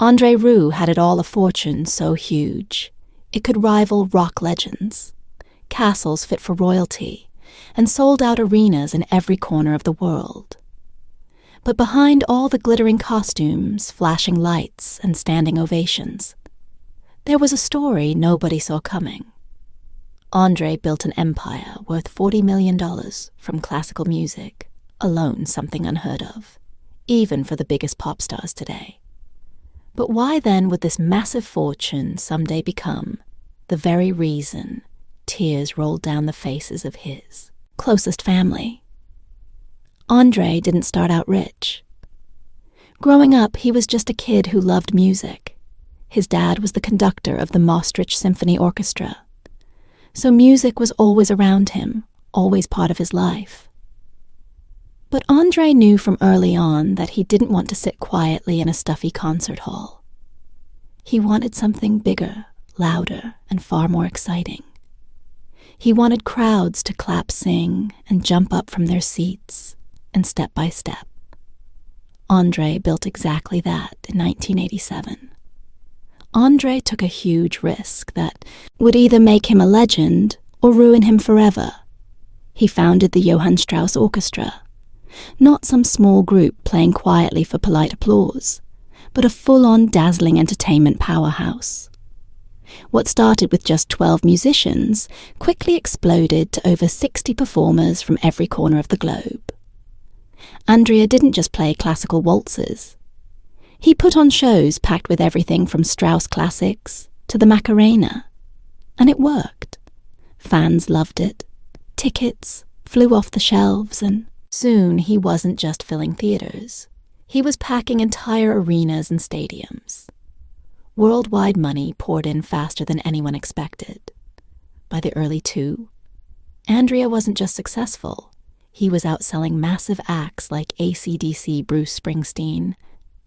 André Rieu had it all a fortune so huge, it could rival rock legends, castles fit for royalty, and sold-out arenas in every corner of the world. But behind all the glittering costumes, flashing lights, and standing ovations, there was a story nobody saw coming. André built an empire worth $40 million from classical music, alone something unheard of, even for the biggest pop stars today. But why then would this massive fortune someday become the very reason tears rolled down the faces of his closest family? André didn't start out rich. Growing up, he was just a kid who loved music. His dad was the conductor of the Maestro Symphony orchestra. So music was always around him, always part of his life. But André knew from early on that he didn't want to sit quietly in a stuffy concert hall. He wanted something bigger, louder, and far more exciting. He wanted crowds to clap, sing, and jump up from their seats, and step by step. André built exactly that in 1987. André took a huge risk that would either make him a legend or ruin him forever. He founded the Johann Strauss Orchestra, not some small group playing quietly for polite applause, but a full-on dazzling entertainment powerhouse. What started with just 12 musicians quickly exploded to over 60 performers from every corner of the globe. André didn't just play classical waltzes. He put on shows packed with everything from Strauss classics to the Macarena. And it worked. Fans loved it. Tickets flew off the shelves, and soon he wasn't just filling theaters. He was packing entire arenas and stadiums. Worldwide money poured in faster than anyone expected. By the early 2000s, André wasn't just successful. He was outselling massive acts like AC/DC Bruce Springsteen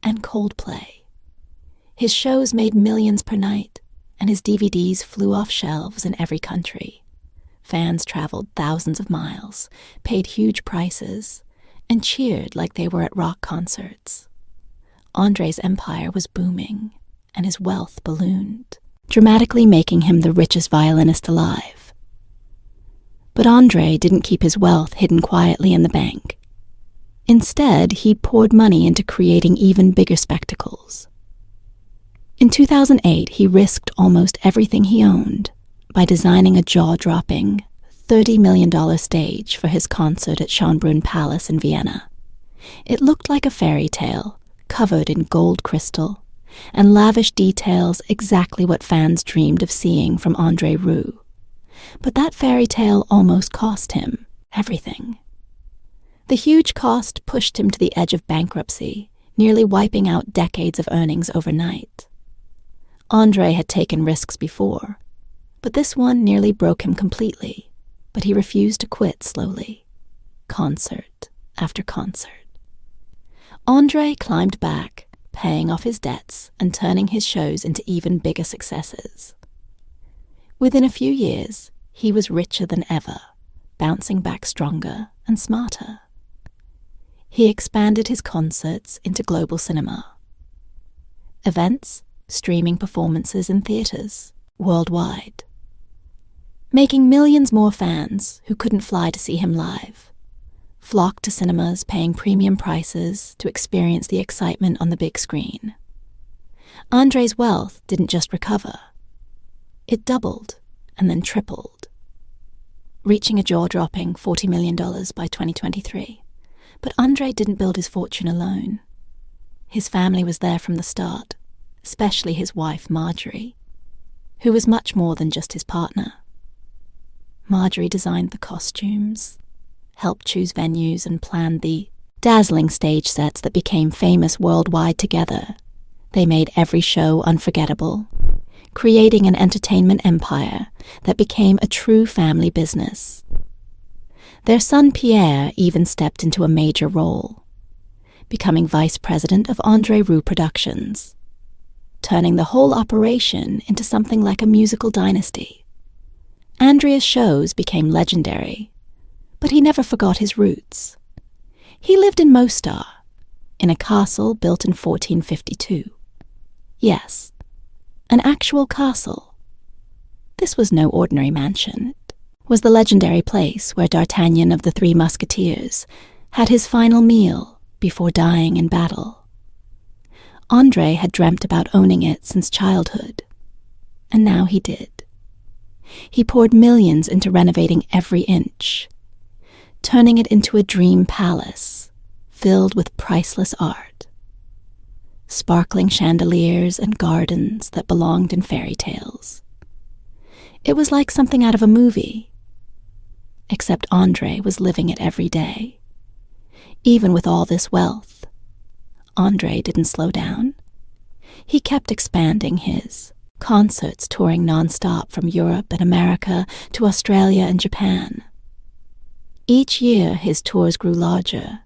and Coldplay. His shows made millions per night, and his DVDs flew off shelves in every country. Fans traveled thousands of miles, paid huge prices, and cheered like they were at rock concerts. André's empire was booming, and his wealth ballooned, dramatically making him the richest violinist alive. But André didn't keep his wealth hidden quietly in the bank. Instead, he poured money into creating even bigger spectacles. In 2008, he risked almost everything he owned by designing a jaw-dropping $30 million stage for his concert at Schönbrunn Palace in Vienna. It looked like a fairy tale, covered in gold crystal, and lavish details exactly what fans dreamed of seeing from André Rieu. But that fairy tale almost cost him everything. The huge cost pushed him to the edge of bankruptcy, nearly wiping out decades of earnings overnight. André had taken risks before, but this one nearly broke him completely, but he refused to quit slowly, concert after concert. André climbed back, paying off his debts and turning his shows into even bigger successes. Within a few years, he was richer than ever, bouncing back stronger and smarter. He expanded his concerts into global cinema. Events, streaming performances in theaters, worldwide. Making millions more fans who couldn't fly to see him live. Flocked to cinemas paying premium prices to experience the excitement on the big screen. André's wealth didn't just recover. It doubled and then tripled, reaching a jaw-dropping $40 million by 2023. But André didn't build his fortune alone. His family was there from the start, especially his wife Marjorie, who was much more than just his partner. Marjorie designed the costumes, helped choose venues, and planned the dazzling stage sets that became famous worldwide together. They made every show unforgettable, creating an entertainment empire that became a true family business. Their son Pierre even stepped into a major role, becoming vice president of André Rieu Productions, turning the whole operation into something like a musical dynasty. André's shows became legendary, but he never forgot his roots. He lived in Mostar, in a castle built in 1452. Yes, an actual castle. This was no ordinary mansion. It was the legendary place where D'Artagnan of the Three Musketeers had his final meal before dying in battle. André had dreamt about owning it since childhood, and now he did. He poured millions into renovating every inch, turning it into a dream palace filled with priceless art, sparkling chandeliers and gardens that belonged in fairy tales. It was like something out of a movie, except André was living it every day. Even with all this wealth, André didn't slow down. He kept expanding his concerts, touring nonstop from Europe and America to Australia and Japan. Each year his tours grew larger,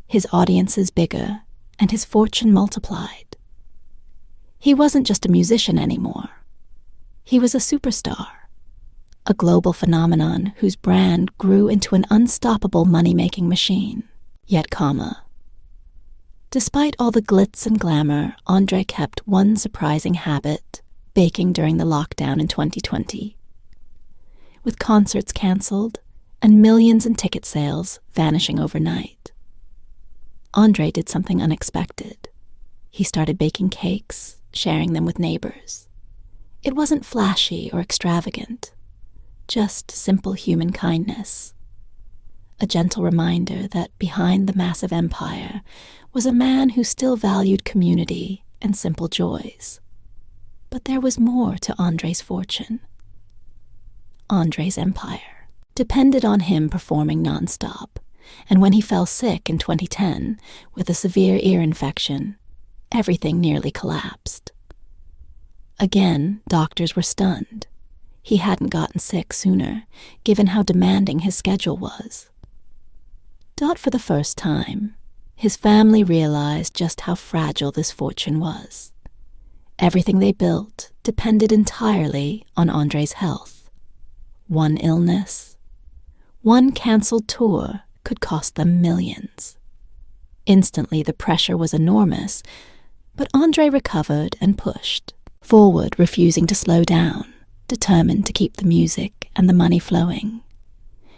his audiences bigger, and his fortune multiplied. He wasn't just a musician anymore. He was a superstar, a global phenomenon whose brand grew into an unstoppable money-making machine. Yet, despite all the glitz and glamour, André kept one surprising habit, baking during the lockdown in 2020. With concerts cancelled and millions in ticket sales vanishing overnight, André did something unexpected. He started baking cakes, sharing them with neighbors. It wasn't flashy or extravagant, just simple human kindness. A gentle reminder that behind the massive empire was a man who still valued community and simple joys. But there was more to André's fortune. André's empire depended on him performing nonstop, and when he fell sick in 2010 with a severe ear infection, everything nearly collapsed. Again, doctors were stunned. He hadn't gotten sick sooner, given how demanding his schedule was. For the first time, his family realized just how fragile this fortune was. Everything they built depended entirely on André's health. One illness, one canceled tour could cost them millions. Instantly, the pressure was enormous, but André recovered and pushed forward, refusing to slow down, determined to keep the music and the money flowing.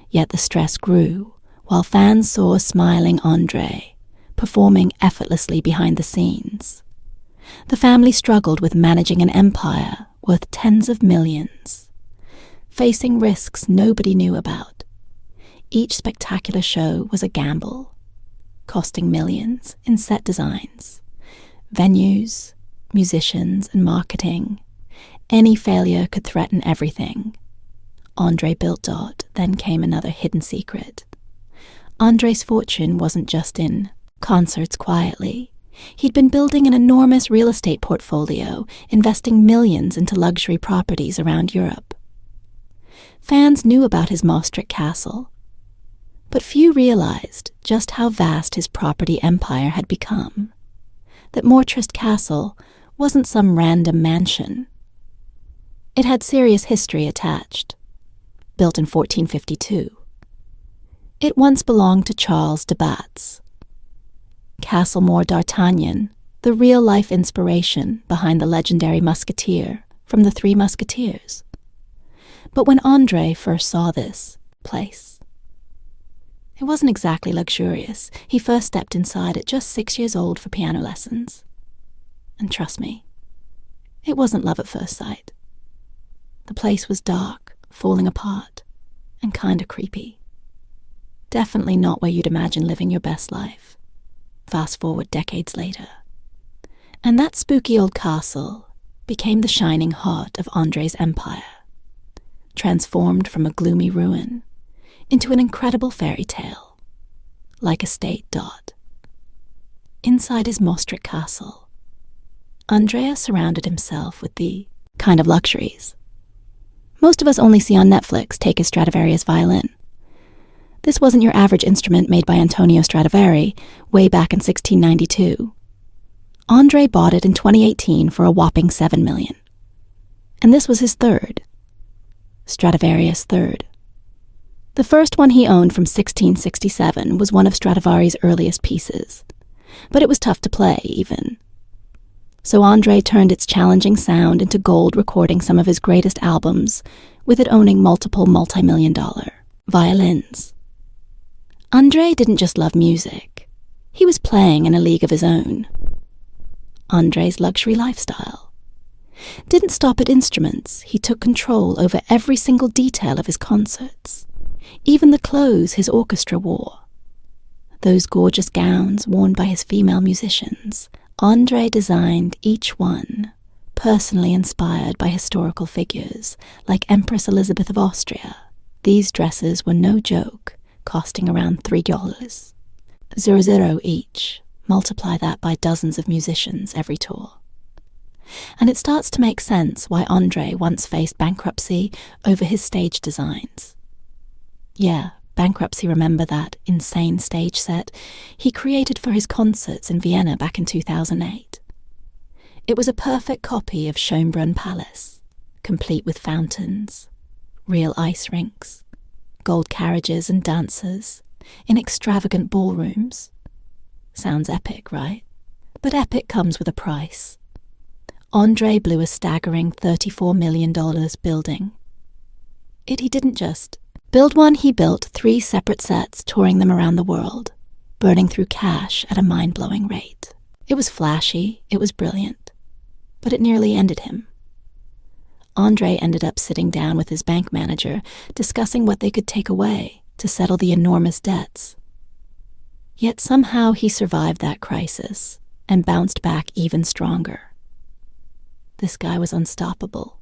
Yet the stress grew, while fans saw smiling André, performing effortlessly behind the scenes. The family struggled with managing an empire worth tens of millions, facing risks nobody knew about. Each spectacular show was a gamble, costing millions in set designs, venues, musicians, and marketing. Any failure could threaten everything. André built Dot, then came another hidden secret. André's fortune wasn't just in concerts quietly. He'd been building an enormous real estate portfolio, investing millions into luxury properties around Europe. Fans knew about his Maastricht castle, but few realized just how vast his property empire had become. That Maastricht castle wasn't some random mansion. It had serious history attached. Built in 1452. It once belonged to Charles de Batz. Castlemore D'Artagnan, the real-life inspiration behind the legendary musketeer from the Three Musketeers. But when André first saw this place, it wasn't exactly luxurious. He first stepped inside at just 6 years old for piano lessons. And trust me, it wasn't love at first sight. The place was dark, falling apart, and kinda creepy. Definitely not where you'd imagine living your best life. Fast forward decades later. And that spooky old castle became the shining heart of André's empire, transformed from a gloomy ruin into an incredible fairy tale, like Estate Dot. Inside his Maastricht castle, André surrounded himself with the kind of luxuries most of us only see on Netflix. Take his Stradivarius violin. This wasn't your average instrument made by Antonio Stradivari way back in 1692. André bought it in 2018 for a whopping $7 million. And this was his third. Stradivarius third. The first one he owned from 1667 was one of Stradivari's earliest pieces, but it was tough to play even. So André turned its challenging sound into gold, recording some of his greatest albums, with it owning multiple multi-million-dollar violins. André didn't just love music. He was playing in a league of his own. André's luxury lifestyle didn't stop at instruments. He took control over every single detail of his concerts, even the clothes his orchestra wore. Those gorgeous gowns worn by his female musicians, André designed each one, personally inspired by historical figures like Empress Elizabeth of Austria. These dresses were no joke, costing around $3. 00 each. Multiply that by dozens of musicians every tour. And it starts to make sense why André once faced bankruptcy over his stage designs. Yeah, bankruptcy. Remember that insane stage set he created for his concerts in Vienna back in 2008? It was a perfect copy of Schönbrunn Palace, complete with fountains, real ice rinks, gold carriages and dancers, in extravagant ballrooms. Sounds epic, right? But epic comes with a price. André blew a staggering $34 million building. He didn't just build one, he built 3 separate sets, touring them around the world, burning through cash at a mind-blowing rate. It was flashy, it was brilliant, but it nearly ended him. André ended up sitting down with his bank manager, discussing what they could take away to settle the enormous debts. Yet somehow he survived that crisis and bounced back even stronger. This guy was unstoppable.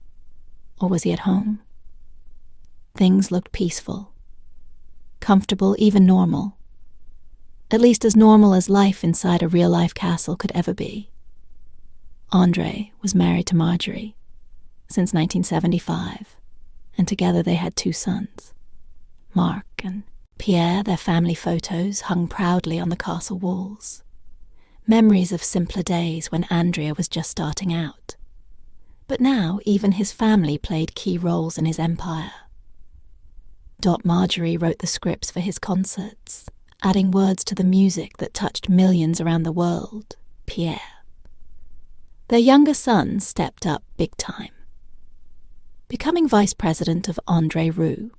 Or was he at home? Things looked peaceful, comfortable, even normal. At least as normal as life inside a real-life castle could ever be. André was married to Marjorie since 1975, and together they had 2 sons, Marc and Pierre. Their family photos hung proudly on the castle walls. Memories of simpler days when Andrea was just starting out. But now even his family played key roles in his empire. Marjorie wrote the scripts for his concerts, adding words to the music that touched millions around the world. Pierre. Their younger son stepped up big time, becoming vice president of André Rieu.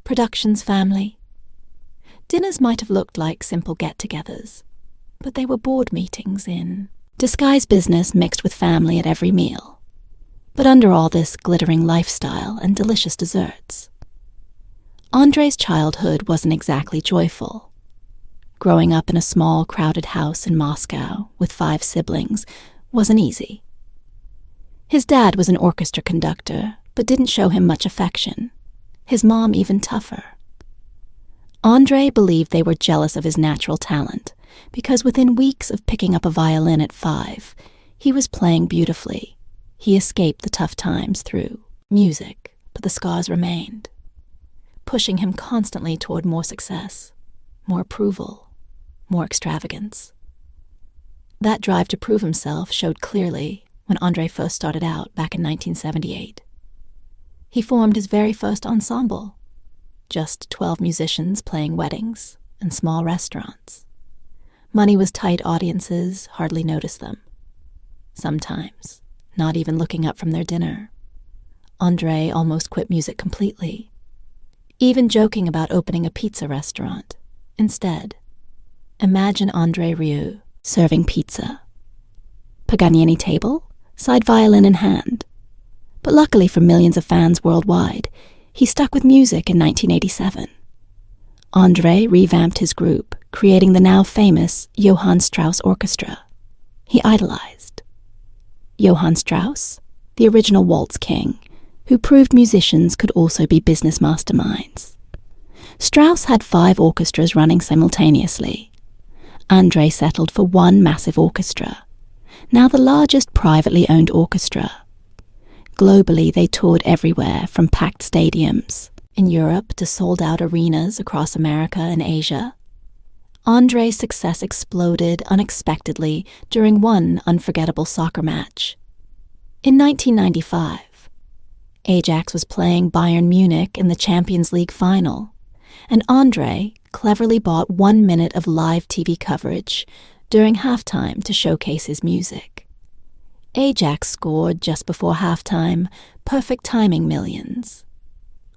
Productions family. Dinners might have looked like simple get-togethers, but they were board meetings in disguised business mixed with family at every meal. But under all this glittering lifestyle and delicious desserts, André's childhood wasn't exactly joyful. Growing up in a small, crowded house in Moscow with 5 siblings wasn't easy. His dad was an orchestra conductor, but didn't show him much affection. His mom even tougher. André believed they were jealous of his natural talent, because within weeks of picking up a violin at 5, he was playing beautifully. He escaped the tough times through music, but the scars remained, pushing him constantly toward more success, more approval, more extravagance. That drive to prove himself showed clearly when André first started out back in 1978. He formed his very first ensemble, just 12 musicians playing weddings and small restaurants. Money was tight, audiences hardly noticed them. Sometimes, not even looking up from their dinner. André almost quit music completely, even joking about opening a pizza restaurant. Instead, imagine André Rieu serving pizza. Paganini table, side violin in hand. But luckily for millions of fans worldwide, he stuck with music in 1987. André revamped his group, creating the now famous Johann Strauss Orchestra. He idolized Johann Strauss, the original waltz king, who proved musicians could also be business masterminds. Strauss had 5 orchestras running simultaneously. André settled for one massive orchestra, now the largest privately owned orchestra. Globally, they toured everywhere from packed stadiums in Europe to sold-out arenas across America and Asia. André's success exploded unexpectedly during one unforgettable soccer match. In 1995, Ajax was playing Bayern Munich in the Champions League final, and André cleverly bought 1 minute of live TV coverage during halftime to showcase his music. Ajax scored just before halftime, perfect timing millions.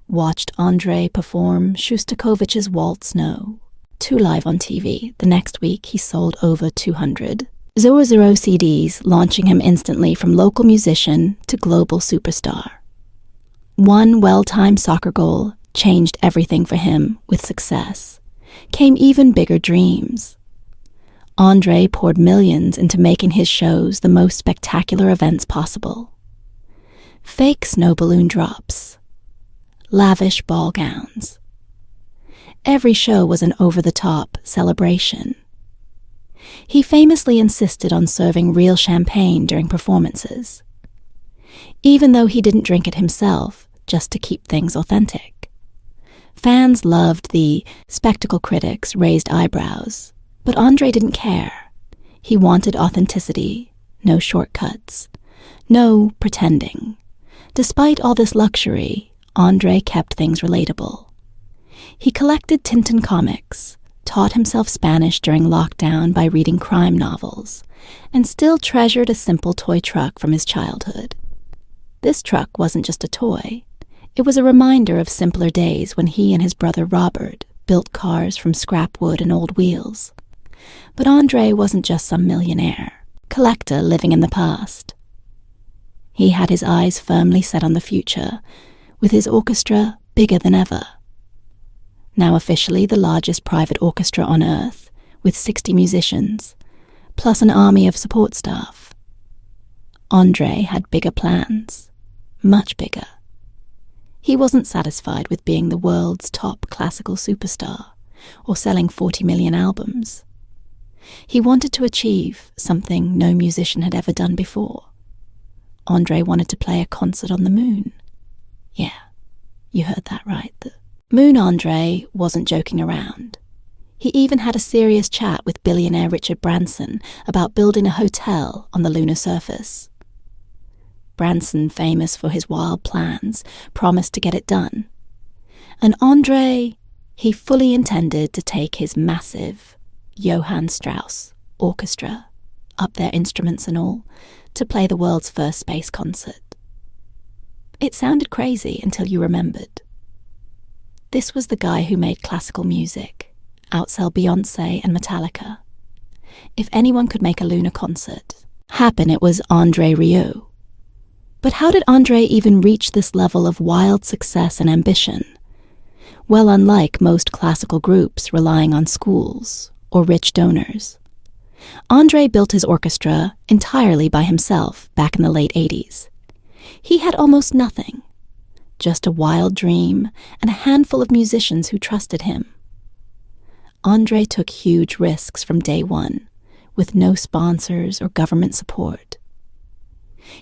Watched André perform Shostakovich's Waltz No. 2 live on TV. The next week, he sold over 200. 0 CDs, launching him instantly from local musician to global superstar. One well-timed soccer goal changed everything for him with success. Came even bigger dreams. André poured millions into making his shows the most spectacular events possible. Fake snow balloon drops. Lavish ball gowns. Every show was an over-the-top celebration. He famously insisted on serving real champagne during performances, even though he didn't drink it himself, just to keep things authentic. Fans loved the spectacle critics raised eyebrows, but André didn't care. He wanted authenticity, no shortcuts, no pretending. Despite all this luxury, André kept things relatable. He collected Tintin comics, taught himself Spanish during lockdown by reading crime novels, and still treasured a simple toy truck from his childhood. This truck wasn't just a toy. It was a reminder of simpler days when he and his brother Robert built cars from scrap wood and old wheels. But André wasn't just some millionaire, collector living in the past. He had his eyes firmly set on the future, with his orchestra bigger than ever. Now officially the largest private orchestra on Earth, with 60 musicians, plus an army of support staff. André had bigger plans, much bigger. He wasn't satisfied with being the world's top classical superstar or selling 40 million albums. He wanted to achieve something no musician had ever done before. André wanted to play a concert on the moon. Yeah, you heard that right. The Moon André wasn't joking around. He even had a serious chat with billionaire Richard Branson about building a hotel on the lunar surface. Branson, famous for his wild plans, promised to get it done. And André, he fully intended to take his massive Johann Strauss orchestra, up their instruments and all, to play the world's first space concert. It sounded crazy until you remembered. This was the guy who made classical music, outsell Beyoncé and Metallica. If anyone could make a lunar concert happen, it was André Rieu. But how did André even reach this level of wild success and ambition? Well, unlike most classical groups relying on schools or rich donors, André built his orchestra entirely by himself back in the late 80s. He had almost nothing, just a wild dream and a handful of musicians who trusted him. André took huge risks from day one, with no sponsors or government support.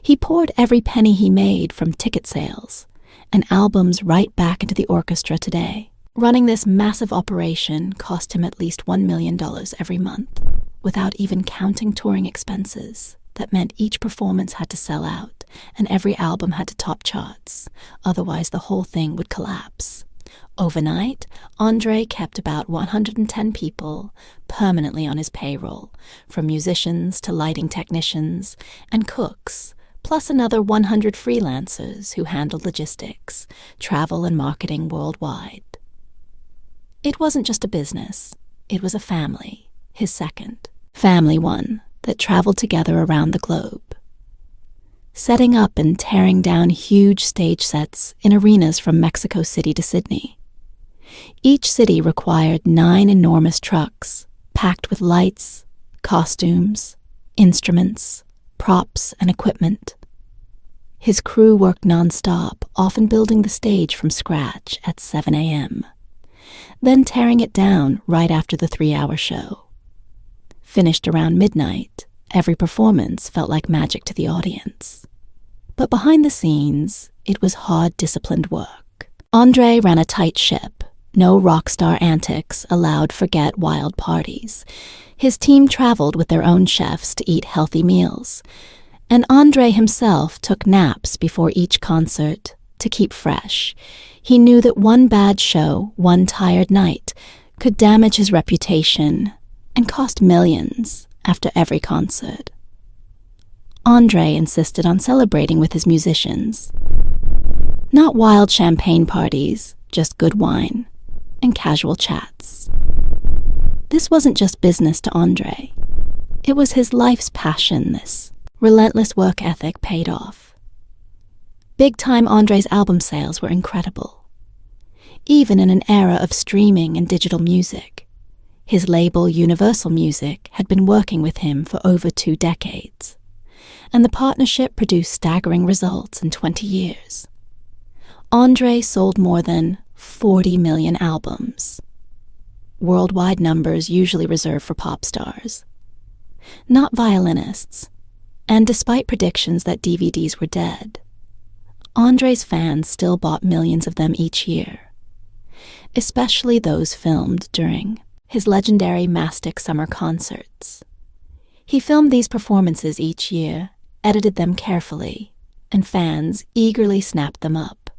He poured every penny he made from ticket sales and albums right back into the orchestra today. Running this massive operation cost him at least $1 million every month, without even counting touring expenses. That meant each performance had to sell out, and every album had to top charts, otherwise the whole thing would collapse. Overnight, André kept about 110 people permanently on his payroll, from musicians to lighting technicians and cooks, plus another 100 freelancers who handled logistics, travel and marketing worldwide. It wasn't just a business, it was a family, his second. Family one that traveled together around the globe, setting up and tearing down huge stage sets in arenas from Mexico City to Sydney. Each city required 9 enormous trucks, packed with lights, costumes, instruments, props, and equipment. His crew worked non-stop, often building the stage from scratch at 7 a.m., then tearing it down right after the 3-hour show. Finished around midnight, every performance felt like magic to the audience. But behind the scenes, it was hard, disciplined work. André ran a tight ship. No rock star antics allowed forget wild parties. His team traveled with their own chefs to eat healthy meals. And André himself took naps before each concert to keep fresh. He knew that one bad show, one tired night, could damage his reputation and cost millions after every concert. André insisted on celebrating with his musicians. Not wild champagne parties, just good wine and casual chats. This wasn't just business to André. It was his life's passion. This relentless work ethic paid off. Big-time André's album sales were incredible. Even in an era of streaming and digital music, his label Universal Music had been working with him for over 2 decades, and the partnership produced staggering results in 20 years. André sold more than 40 million albums. Worldwide numbers usually reserved for pop stars, not violinists, and despite predictions that DVDs were dead, André's fans still bought millions of them each year, especially those filmed during his legendary Mastic summer concerts. He filmed these performances each year, edited them carefully, and fans eagerly snapped them up,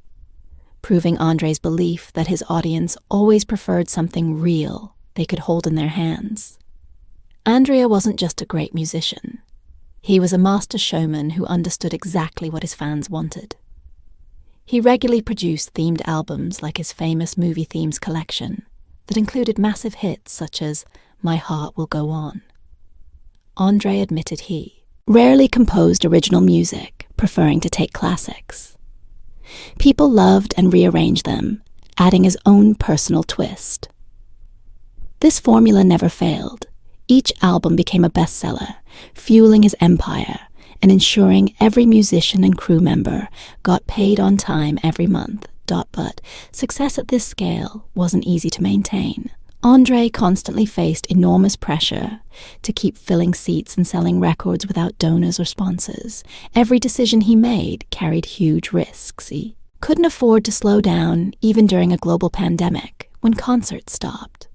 proving André's belief that his audience always preferred something real they could hold in their hands. André wasn't just a great musician. He was a master showman who understood exactly what his fans wanted. He regularly produced themed albums like his famous movie themes collection that included massive hits such as My Heart Will Go On. André admitted he rarely composed original music, preferring to take classics. People loved and rearranged them, adding his own personal twist. This formula never failed. Each album became a bestseller, fueling his empire and ensuring every musician and crew member got paid on time every month. But success at this scale wasn't easy to maintain. André constantly faced enormous pressure to keep filling seats and selling records without donors or sponsors. Every decision he made carried huge risks. He couldn't afford to slow down even during a global pandemic when concerts stopped.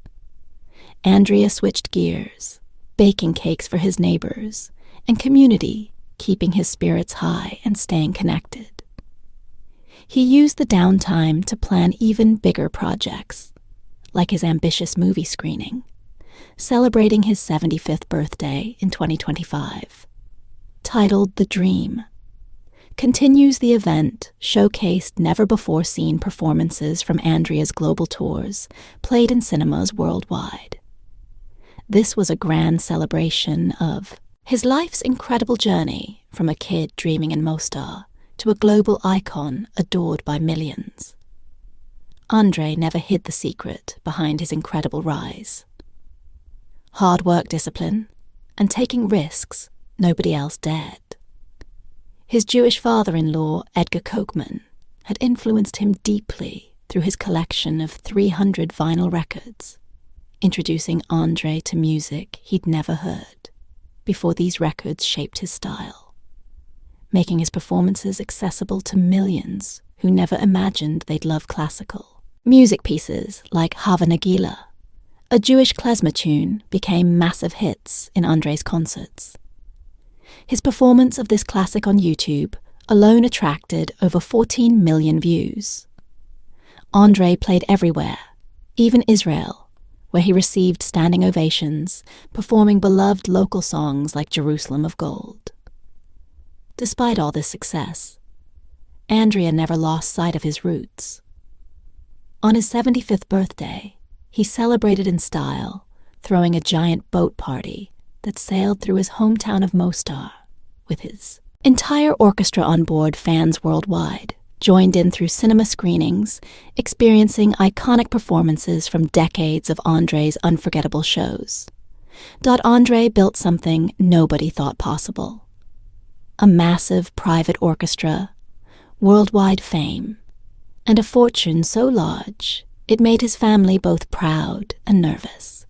Andrea switched gears, baking cakes for his neighbors and community, keeping his spirits high and staying connected. He used the downtime to plan even bigger projects, like his ambitious movie screening, celebrating his 75th birthday in 2025. Titled The Dream, continues the event showcased never-before-seen performances from Andrea's global tours, played in cinemas worldwide. This was a grand celebration of his life's incredible journey from a kid dreaming in Mostar to a global icon adored by millions. André never hid the secret behind his incredible rise. Hard work, discipline, and taking risks nobody else dared. His Jewish father-in-law, Edgar Kochman, had influenced him deeply through his collection of 300 vinyl records, introducing André to music he'd never heard before these records shaped his style, making his performances accessible to millions who never imagined they'd love classical. Music pieces like Hava Nagila, a Jewish klezmer tune, became massive hits in André's concerts. His performance of this classic on YouTube alone attracted over 14 million views. André played everywhere, even Israel, where he received standing ovations, performing beloved local songs like Jerusalem of Gold. Despite all this success, André never lost sight of his roots. On his 75th birthday, he celebrated in style, throwing a giant boat party that sailed through his hometown of Mostar, with his entire orchestra on board. Fans worldwide joined in through cinema screenings, experiencing iconic performances from decades of André's unforgettable shows. André built something nobody thought possible: a massive private orchestra, worldwide fame, and a fortune so large it made his family both proud and nervous.